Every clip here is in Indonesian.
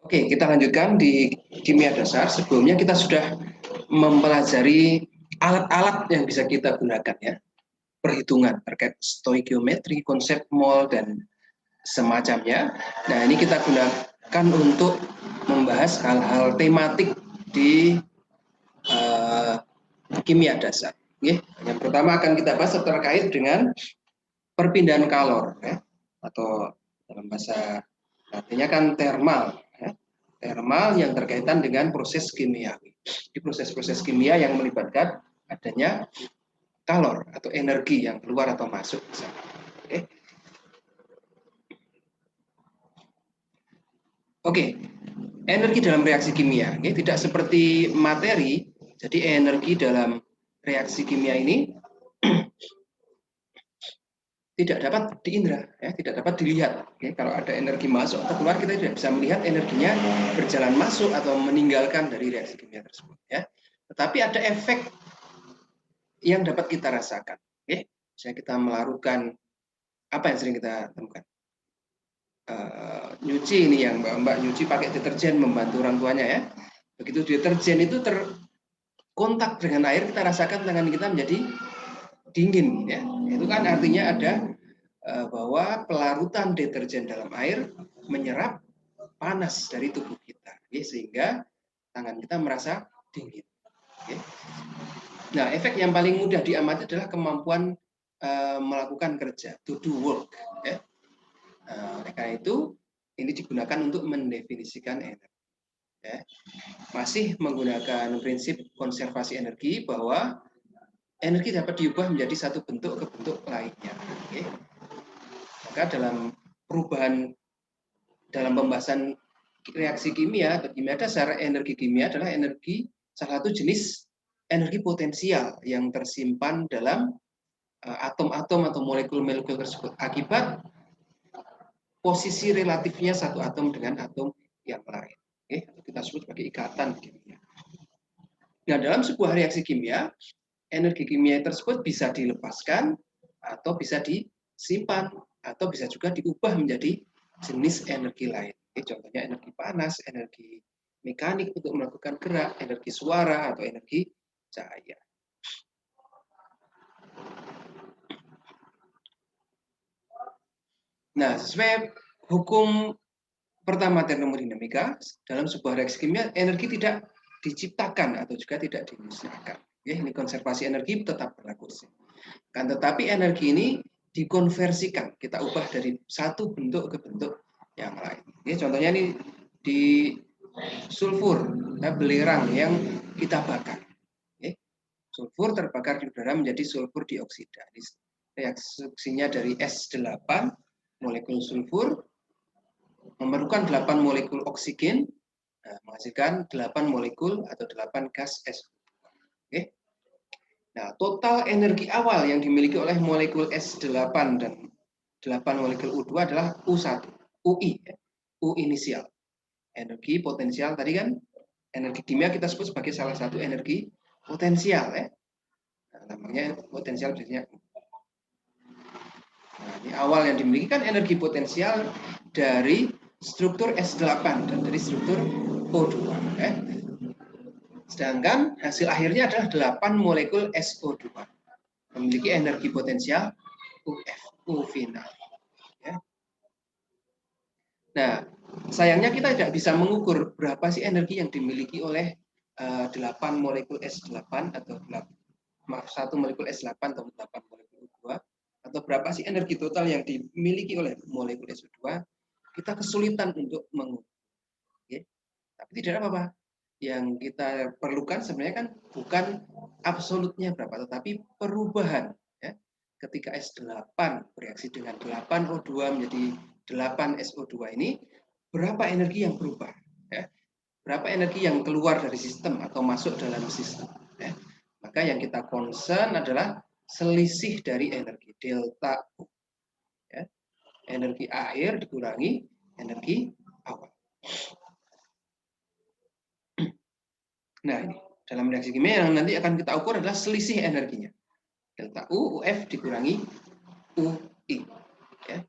Oke, kita lanjutkan di kimia dasar. Sebelumnya kita sudah mempelajari alat-alat yang bisa kita gunakan ya. Perhitungan terkait stoikiometri, konsep mol, dan semacamnya. Nah, ini kita gunakan untuk membahas hal-hal tematik di kimia dasar. Oke. Yang pertama akan kita bahas terkait dengan perpindahan kalor ya, atau dalam bahasa artinya kan thermal ya. Thermal yang berkaitan dengan proses kimiawi. Di proses-proses kimia yang melibatkan adanya kalor atau energi yang keluar atau masuk. Oke. Oke. Energi dalam reaksi kimia, oke, tidak seperti materi. Jadi energi dalam reaksi kimia ini tidak dapat diindra, ya, tidak dapat dilihat. Oke, kalau ada energi masuk atau keluar, kita tidak bisa melihat energinya berjalan masuk atau meninggalkan dari reaksi kimia tersebut. Ya. Tetapi ada efek yang dapat kita rasakan. Oke, misalnya kita melakukan apa yang sering kita temukan. Nyuci ini yang mbak nyuci pakai deterjen membantu orang tuanya ya. Begitu deterjen itu terkontak dengan air, kita rasakan tangan kita menjadi dingin ya. Itu kan artinya ada bahwa pelarutan deterjen dalam air menyerap panas dari tubuh kita, ya, sehingga tangan kita merasa dingin. Ya. Nah, efek yang paling mudah diamati adalah kemampuan melakukan kerja, to do work. Ya. Oleh karena itu, ini digunakan untuk mendefinisikan energi. Ya. Masih menggunakan prinsip konservasi energi bahwa energi dapat diubah menjadi satu bentuk ke bentuk lainnya. Okay. Maka dalam perubahan dalam pembahasan reaksi kimia atau kimia dasar, energi kimia adalah energi salah satu jenis energi potensial yang tersimpan dalam atom-atom atau molekul-molekul tersebut akibat posisi relatifnya satu atom dengan atom yang lain. Oke, kita sebut sebagai ikatan kimia. Nah, dalam sebuah reaksi kimia, energi kimia tersebut bisa dilepaskan atau bisa disimpan atau bisa juga diubah menjadi jenis energi lain. Contohnya energi panas, energi mekanik untuk melakukan gerak, energi suara atau energi cahaya. Nah, sesuai hukum pertama termodinamika, dalam sebuah reaksi kimia energi tidak diciptakan atau juga tidak dimusnahkan. Ya, ini konservasi energi tetap berlaku. Kan tetapi energi ini dikonversikan, kita ubah dari satu bentuk ke bentuk yang lain. Ya, contohnya ini di sulfur, belerang yang kita bakar. Ya, sulfur terbakar di udara menjadi sulfur dioksida. Reaksinya dari S8 molekul sulfur memerlukan 8 molekul oksigen menghasilkan 8 molekul atau 8 gas SO2. Oke. Nah, total energi awal yang dimiliki oleh molekul S8 dan 8 molekul U2 adalah U1, UI, U inisial. Energi potensial tadi kan, energi kimia kita sebut sebagai salah satu energi potensial ya. Nah, namanya potensial biasanya. Nah, ini awal yang dimiliki kan energi potensial dari struktur S8 dan dari struktur O2. Sedangkan hasil akhirnya adalah 8 molekul SO2. Memiliki energi potensial UF, U final. Ya. Nah, sayangnya kita tidak bisa mengukur berapa sih energi yang dimiliki oleh 8 molekul S8 atau 1 molekul S8 atau 8 molekul U2 atau berapa sih energi total yang dimiliki oleh molekul SO2, kita kesulitan untuk mengukur. Ya. Tapi tidak apa-apa. Yang kita perlukan sebenarnya kan bukan absolutnya berapa, tetapi perubahan. Ya. Ketika S8 bereaksi dengan 8 O2 menjadi 8 SO2 ini, berapa energi yang berubah? Ya. Berapa energi yang keluar dari sistem atau masuk dalam sistem? Ya. Maka yang kita concern adalah selisih dari energi delta U. Ya. Energi akhir dikurangi energi awal. Nah, ini dalam reaksi kimia yang nanti akan kita ukur adalah selisih energinya. Delta U, UF dikurangi UI. Ya.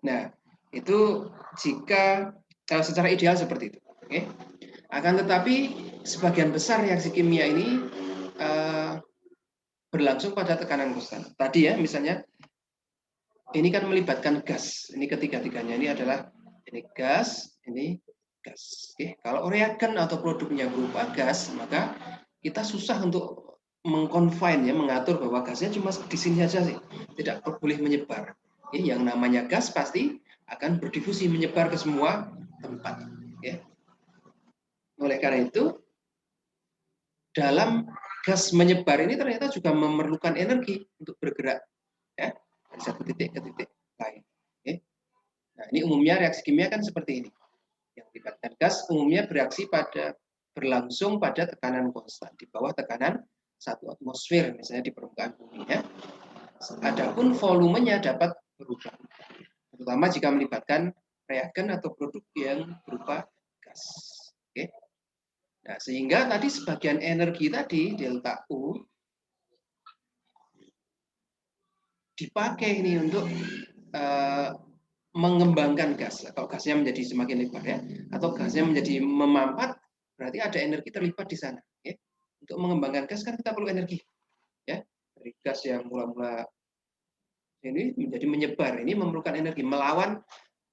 Nah, itu jika secara ideal seperti itu. Oke. Akan tetapi sebagian besar reaksi kimia ini berlangsung pada tekanan konstan. Tadi ya, misalnya ini kan melibatkan gas. Ini ketiga-tiganya ini adalah ini gas, ini gas. Oke. Kalau reagen atau produknya berupa gas, maka kita susah untuk mengconfine ya, mengatur bahwa gasnya cuma di sini saja sih, tidak boleh menyebar. Oke. Yang namanya gas pasti akan berdifusi menyebar ke semua tempat. Oke. Oleh karena itu, dalam gas menyebar ini ternyata juga memerlukan energi untuk bergerak ya, dari satu titik ke titik lain. Oke. Nah, ini umumnya reaksi kimia kan seperti ini. Yang melibatkan gas umumnya berlangsung pada tekanan konstan di bawah tekanan 1 atmosfer misalnya di permukaan bumi ya. Adapun volumenya dapat berubah, terutama jika melibatkan reagen atau produk yang berupa gas. Oke. Nah, sehingga tadi sebagian energi tadi delta U dipakai ini untuk mengembangkan gas. Kalau gasnya menjadi semakin lebar ya, atau gasnya menjadi memampat, berarti ada energi terlibat di sana. Ya. Untuk mengembangkan gas kan kita perlu energi, ya. Dari gas yang mula-mula ini menjadi menyebar, ini memerlukan energi melawan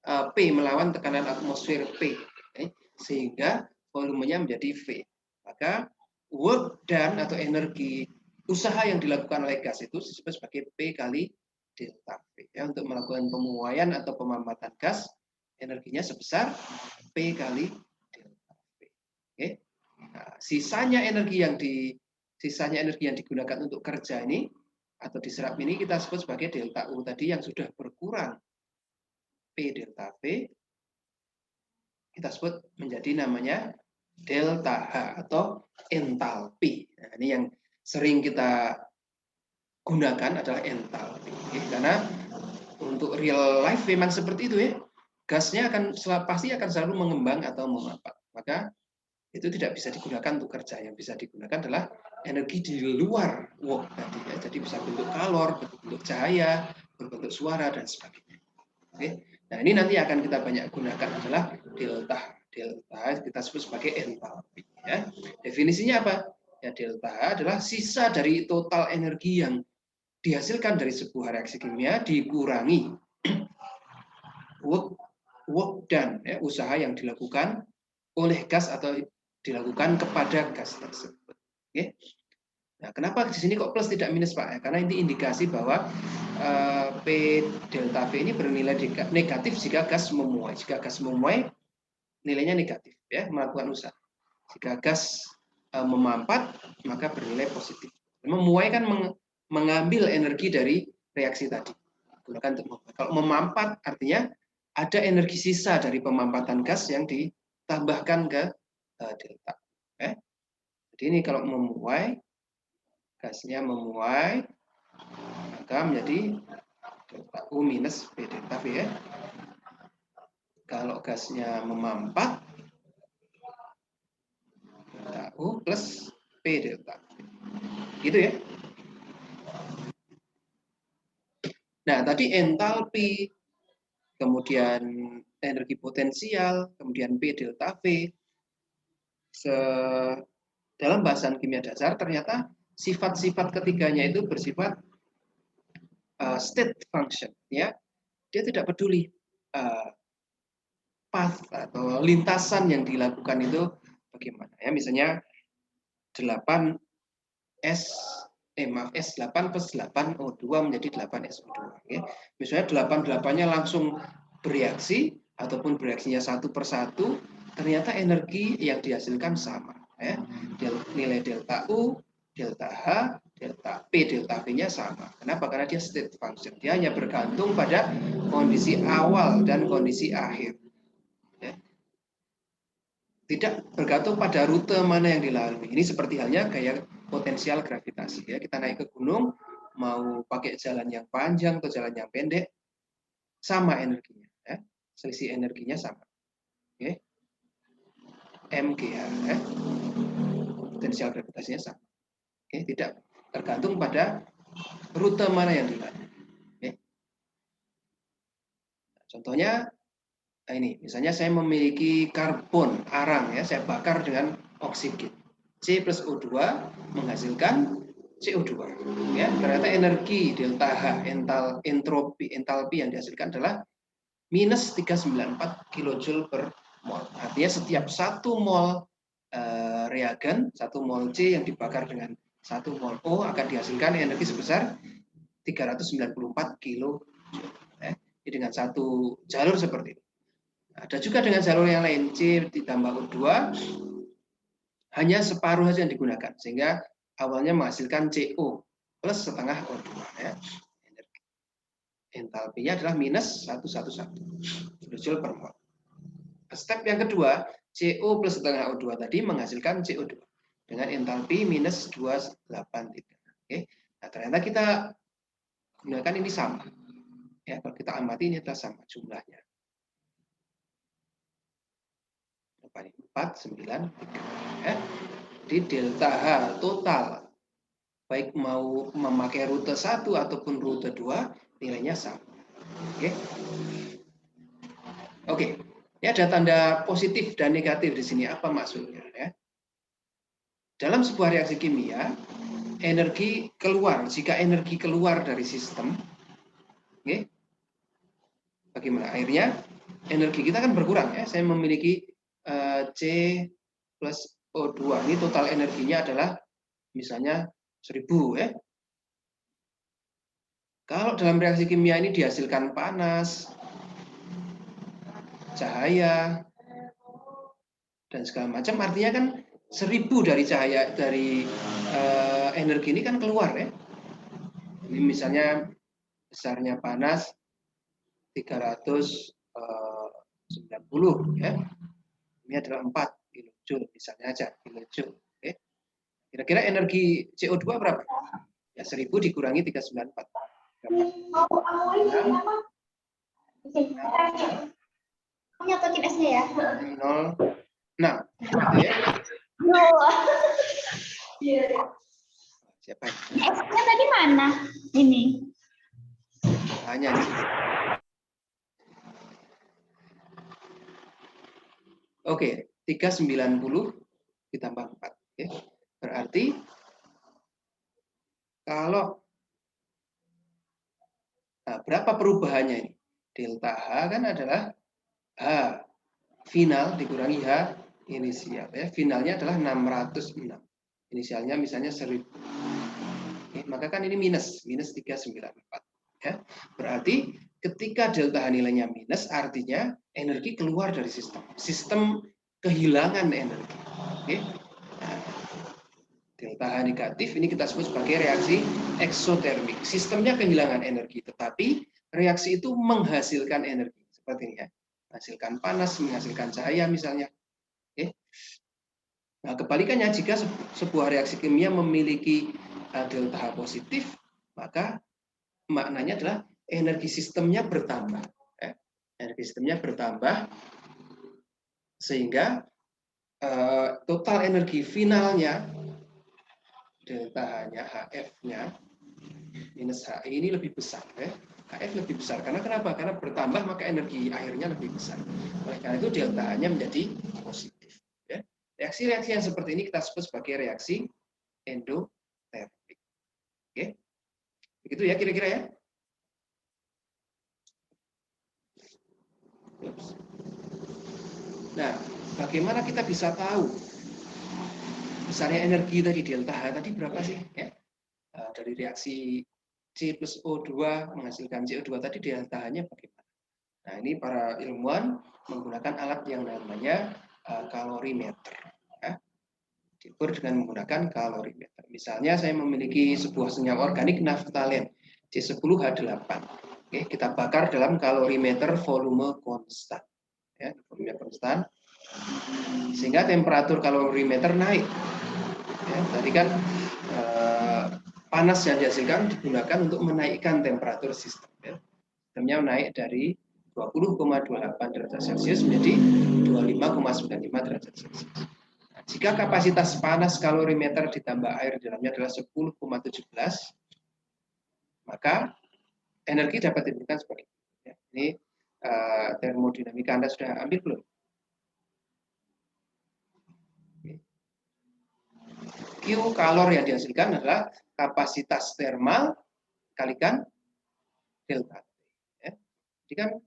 P, melawan tekanan atmosfer P, ya. Sehingga volumenya menjadi V. Maka work done atau energi usaha yang dilakukan oleh gas itu disebut sebagai P kali delta V. Ya, untuk melakukan pemuaian atau pemampatan gas, energinya sebesar P kali delta V. Oke. Nah, sisanya energi yang digunakan untuk kerja ini atau diserap ini kita sebut sebagai delta U tadi yang sudah berkurang P delta V, kita sebut menjadi namanya delta H atau entalpi. Nah, ini yang sering kita gunakan adalah entalpi. Karena untuk real life memang seperti itu ya. Gasnya pasti akan selalu mengembang atau memampat. Maka itu tidak bisa digunakan untuk kerja. Yang bisa digunakan adalah energi di luar work tadi ya. Jadi bisa bentuk kalor, bentuk cahaya, berbentuk suara dan sebagainya. Oke. Nah, ini nanti akan kita banyak gunakan adalah delta kita sebut sebagai entalpi ya. Definisinya apa? Ya, delta adalah sisa dari total energi yang dihasilkan dari sebuah reaksi kimia dikurangi work done ya, usaha yang dilakukan oleh gas atau dilakukan kepada gas tersebut. Oke. Nah, kenapa di sini kok plus tidak minus Pak? Karena ini indikasi bahwa P delta V ini bernilai negatif jika gas memuai. Jika gas memuai nilainya negatif ya, melakukan usaha. Jika gas memampat maka bernilai positif. Memuai kan mengambil energi dari reaksi tadi. Gunakan untuk memampat. Kalau memampat artinya ada energi sisa dari pemampatan gas yang ditambahkan ke delta. Jadi ini kalau memuai, gasnya memuai, maka menjadi delta U minus P delta V ya. Kalau gasnya memampat, delta U plus P delta V. Gitu ya. Nah, tadi entalpi, kemudian energi potensial, kemudian P delta V. Dalam bahasan kimia dasar ternyata sifat-sifat ketiganya itu bersifat state function ya. Dia tidak peduli path atau lintasan yang dilakukan itu bagaimana ya. Misalnya 8 S8 plus 8 O2 menjadi 8 SO2 ya. Misalnya 8-8-nya langsung bereaksi ataupun bereaksinya satu persatu, ternyata energi yang dihasilkan sama ya. Nilai delta U, delta H, delta P, delta V-nya sama. Kenapa? Karena dia state function. Dia hanya bergantung pada kondisi awal dan kondisi akhir. Ya. Tidak bergantung pada rute mana yang dilalui. Ini seperti halnya kayak potensial gravitasi. Ya. Kita naik ke gunung, mau pakai jalan yang panjang atau jalan yang pendek, sama energinya. Ya. Selisih energinya sama. Oke. MGH. Ya. Potensial gravitasinya sama. Oke. Tidak tergantung pada rute mana yang dilalui. Oke. Nah, contohnya Nah ini, misalnya saya memiliki karbon, arang, ya, saya bakar dengan oksigen. C plus O2 menghasilkan CO2. Ya, ternyata energi delta H, entalpi yang dihasilkan adalah minus 394 kilojoule per mol. Artinya setiap 1 mol reagen, 1 mol C yang dibakar dengan 1 mol O akan dihasilkan energi sebesar 394 kilojoule. Ya, dengan satu jalur seperti itu. Ada juga dengan jalur yang lain, C ditambah O2, hanya separuh saja yang digunakan, sehingga awalnya menghasilkan CO plus setengah O2. Ya. Entalpinya adalah minus 111 kilojoule per mol. Step yang kedua, CO plus setengah O2 tadi menghasilkan CO2 dengan entalpi minus 283. Oke. Nah, ternyata kita gunakan ini sama. Ya, kalau kita amati ini adalah sama jumlahnya. 4, 9, 3. Ya. Jadi delta H total, baik mau memakai rute 1 ataupun rute 2, nilainya sama. Oke. Oke. Ya, ada tanda positif dan negatif di sini. Apa maksudnya? Ya. Dalam sebuah reaksi kimia, energi keluar. Jika energi keluar dari sistem, oke, bagaimana? Akhirnya energi kita kan berkurang. Ya. Saya memiliki C plus O2. Ini total energinya adalah misalnya 1000. Ya. Kalau dalam reaksi kimia ini dihasilkan panas, cahaya, dan segala macam, artinya kan 1000 dari cahaya, dari energi ini kan keluar, ya. Ini misalnya besarnya panas 390, ya. Ini adalah 4 kilojoule misalnya aja, kilojoule. Oke. Kira-kira energi CO2 berapa? Ya 1000 dikurangi 394. Berapa? Nyotokin S-nya ya. 0. Nah, gitu ya. Siapa? S-nya tadi mana? Ini. Hanya di sini. Oke, 390 ditambah 4. Oke. Berarti kalau berapa perubahannya ini? Delta H kan adalah H final dikurangi H inisial. Ya. Finalnya adalah 606. Inisialnya misalnya 1000. Oke, maka kan ini minus 394. Ya. Berarti ketika delta H nilainya minus, artinya energi keluar dari sistem. Sistem kehilangan energi. Oke. Nah, delta H negatif ini kita sebut sebagai reaksi eksotermik. Sistemnya kehilangan energi, tetapi reaksi itu menghasilkan energi. Seperti ini ya. Menghasilkan panas, menghasilkan cahaya misalnya. Oke. Nah, kebalikannya, jika sebuah reaksi kimia memiliki delta H positif, maka maknanya adalah energi sistemnya bertambah. Energi sistemnya bertambah, sehingga total energi finalnya, delta H-nya, HF-nya, minus HI ini lebih besar. HF lebih besar. Karena kenapa? Karena bertambah, maka energi akhirnya lebih besar. Oleh karena itu, delta H-nya menjadi positif. Reaksi-reaksi yang seperti ini kita sebut sebagai reaksi endotermik. Oke, begitu ya kira-kira ya. Nah, bagaimana kita bisa tahu besarnya energi tadi delta H tadi berapa sih? Ya, dari reaksi C plus O2 menghasilkan CO2 tadi delta H-nya bagaimana? Nah, ini para ilmuwan menggunakan alat yang namanya kalorimeter. Ya. Diukur dengan menggunakan kalorimeter. Misalnya saya memiliki sebuah senyawa organik naftalen C10H8. Oke, kita bakar dalam kalorimeter volume konstan. Ya, volume konstan. Sehingga temperatur kalorimeter naik. Ya, tadi kan panas yang dihasilkan digunakan untuk menaikkan temperatur sistem. Ya. Sistemnya naik dari 20,28 derajat Celcius menjadi 25,95 derajat Celcius. Jika kapasitas panas kalorimeter ditambah air di dalamnya adalah 10,17, maka energi dapat diberikan sebagai ini termodinamika Anda sudah ambil belum? Q kalor yang dihasilkan adalah kapasitas termal kalikan delta T. Ya. Jadi kan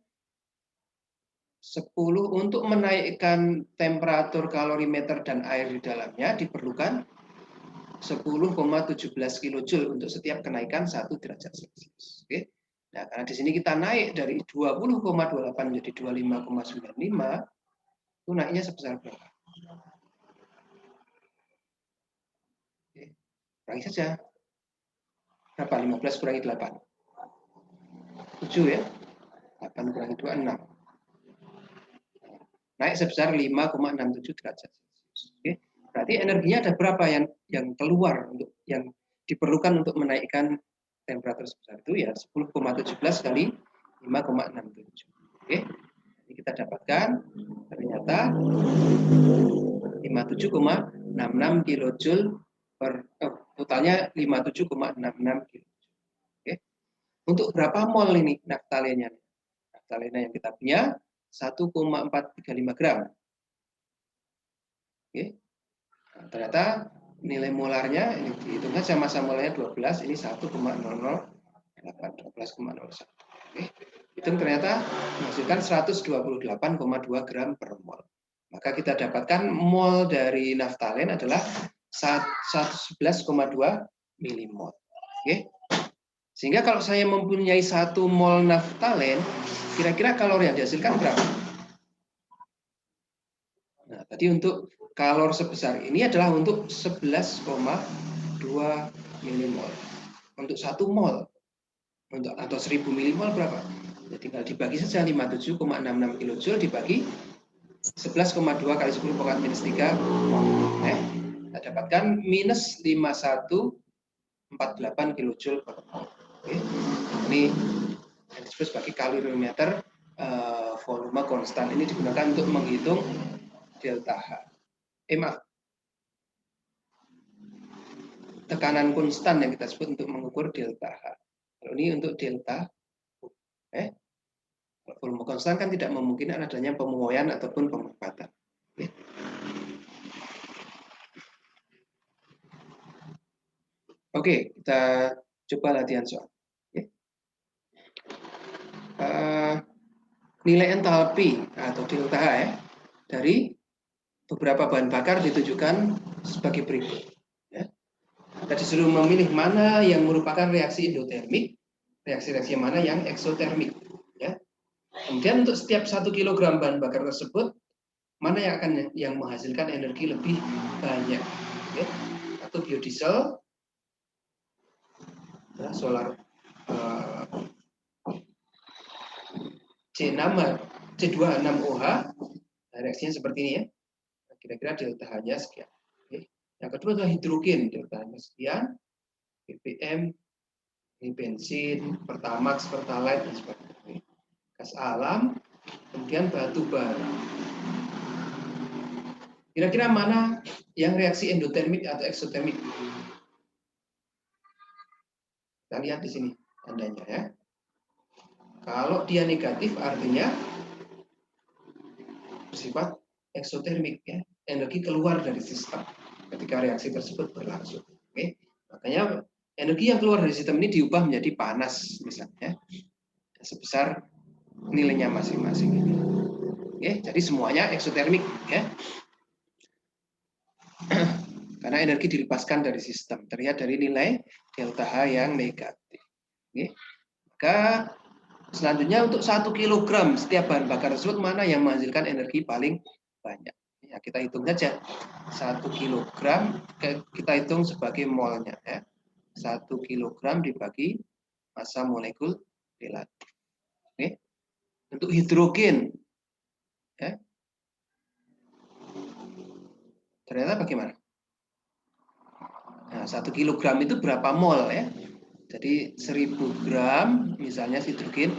10 untuk menaikkan temperatur kalorimeter dan air di dalamnya diperlukan 10,17 kilojoule untuk setiap kenaikan 1 derajat Celcius. Oke. Nah, karena di sini kita naik dari 20,28 menjadi 25,95, itu naiknya sebesar berapa? Oke. Kurangi saja. Berapa? 15 kurangi 8. 7 ya. 8 kurangi 2, 6. Naik sebesar 5,67 derajat Celcius. Oke. Berarti energinya ada berapa yang keluar untuk yang diperlukan untuk menaikkan temperatur sebesar itu ya 10,17 kali 5,67. Oke. Jadi kita dapatkan ternyata 57,66 kilojoule per totalnya 57,66 kilojoule. Oke. Untuk berapa mol ini naftalennya? Naftalena yang kita punya 1,435 gram. Oke. Nah, ternyata nilai molarnya ini dihitung saja massa molarnya 12, ini 1,008, 12,01. Oke. Hitung ternyata menghasilkan 128,2 gram per mol. Maka kita dapatkan mol dari naftalen adalah 11,2 milimol. Oke. Sehingga kalau saya mempunyai 1 mol naftalen, kira-kira kalori yang dihasilkan berapa? Nah, tadi untuk kalor sebesar ini adalah untuk 11,2 milimol. Untuk 1 mol atau 1000 milimol berapa? Ya, tinggal dibagi saja 57,66 kilojoule dibagi 11,2 kali 10 pangkat minus 3 mol. Kita dapatkan minus 5148 kilojoule per mol. Oke. Ini yang disebut sebagai kalorimeter volume konstan. Ini digunakan untuk menghitung delta H. Maaf. Tekanan konstan yang kita sebut untuk mengukur delta H. Kalau ini untuk delta volume konstan kan tidak memungkinkan adanya pemuaian ataupun pemanfaatan. Oke, kita coba latihan soal. Nilai entalpi atau delta H dari beberapa bahan bakar ditujukan sebagai berikut. Kita disuruh memilih mana yang merupakan reaksi endotermik, reaksi-reaksi mana yang eksotermik. Ya. Kemudian untuk setiap 1 kg bahan bakar tersebut, mana yang menghasilkan energi lebih banyak. Ya. Atau biodiesel, ya, solar C2H6OH, reaksinya seperti ini ya. Kira-kira delta H-nya sekian. Oke. Yang kedua adalah hidrogen, delta H-nya sekian. BBM, ini bensin, pertamax, pertalite, dan sebagainya. Gas alam, kemudian batu bara. Kira-kira mana yang reaksi endotermik atau eksotermik? Kita lihat di sini tandanya ya. Kalau dia negatif artinya bersifat eksotermik ya, energi keluar dari sistem ketika reaksi tersebut berlangsung. Oke. Makanya energi yang keluar dari sistem ini diubah menjadi panas misalnya sebesar nilainya masing-masing. Oke, jadi semuanya eksotermik ya. Karena energi dilepaskan dari sistem, terlihat dari nilai delta H yang negatif. Oke. Maka selanjutnya untuk 1 kg setiap bahan bakar tersebut mana yang menghasilkan energi paling banyak. Ya, kita hitung saja. 1 kg kita hitung sebagai molnya ya. 1 kg dibagi massa molekul relatif. Oke. Untuk hidrogen ya. Ternyata bagaimana? Nah, 1 kg itu berapa mol ya? Jadi 1000 gram misalnya hidrogen,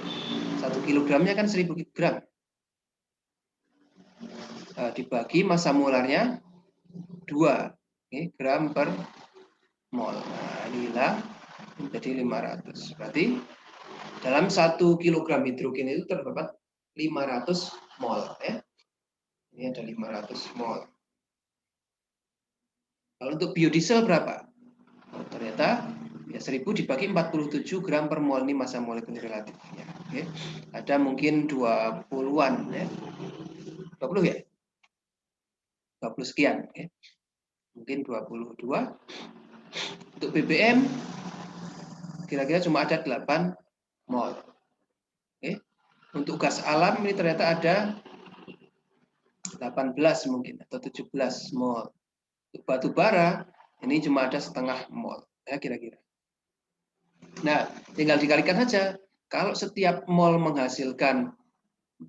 1 kilogramnya kan 1000 gram. Dibagi massa molarnya 2 gram per mol. Nah, inilah menjadi 500. Berarti dalam 1 kilogram hidrogen itu terdapat 500 mol ya. Ini ada 500 mol. Kalau untuk biodiesel berapa? Oh, ternyata ya 1000 dibagi 47 gram per mol, ini massa molekul relatifnya. Oke. Ada mungkin 20-an ya. 20 ya? 20 sekian. Oke. Mungkin 22. Untuk BBM kira-kira cuma ada 8 mol. Oke. Untuk gas alam ini ternyata ada 18 mungkin atau 17 mol. Untuk batu bara ini cuma ada setengah mol ya kira-kira. Nah, tinggal dikalikan saja. Kalau setiap mol menghasilkan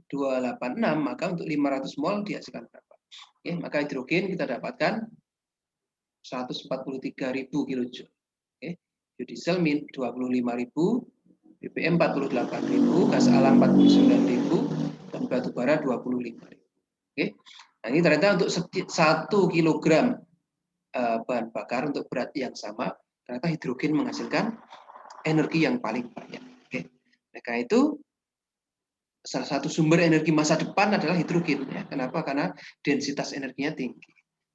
286, maka untuk 500 mol dihasilkan berapa? Oke, maka hidrogen kita dapatkan 143.000 kilojoule. Oke, biodiesel 25.000, BBM 48.000, gas alam 49.000, dan batu bara 25.000. Oke, nah ini ternyata untuk 1 kilogram bahan bakar untuk berat yang sama, ternyata hidrogen menghasilkan energi yang paling banyak. Oke, nah, karena itu salah satu sumber energi masa depan adalah hidrogen. Ya. Kenapa? Karena densitas energinya tinggi.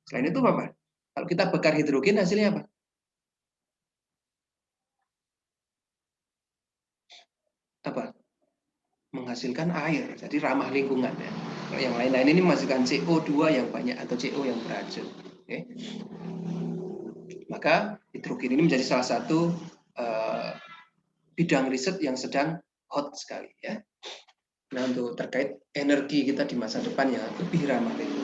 Selain itu apa? Kalau kita bakar hidrogen hasilnya apa? Apa? Menghasilkan air, jadi ramah lingkungan. Ya. Kalau yang lain-lain ini menghasilkan CO2 yang banyak atau CO yang beracun. Oke. Maka hidrogen ini menjadi salah satu bidang riset yang sedang hot sekali. Ya. Nah, untuk terkait energi kita di masa depan yang lebih ramah lingkungan.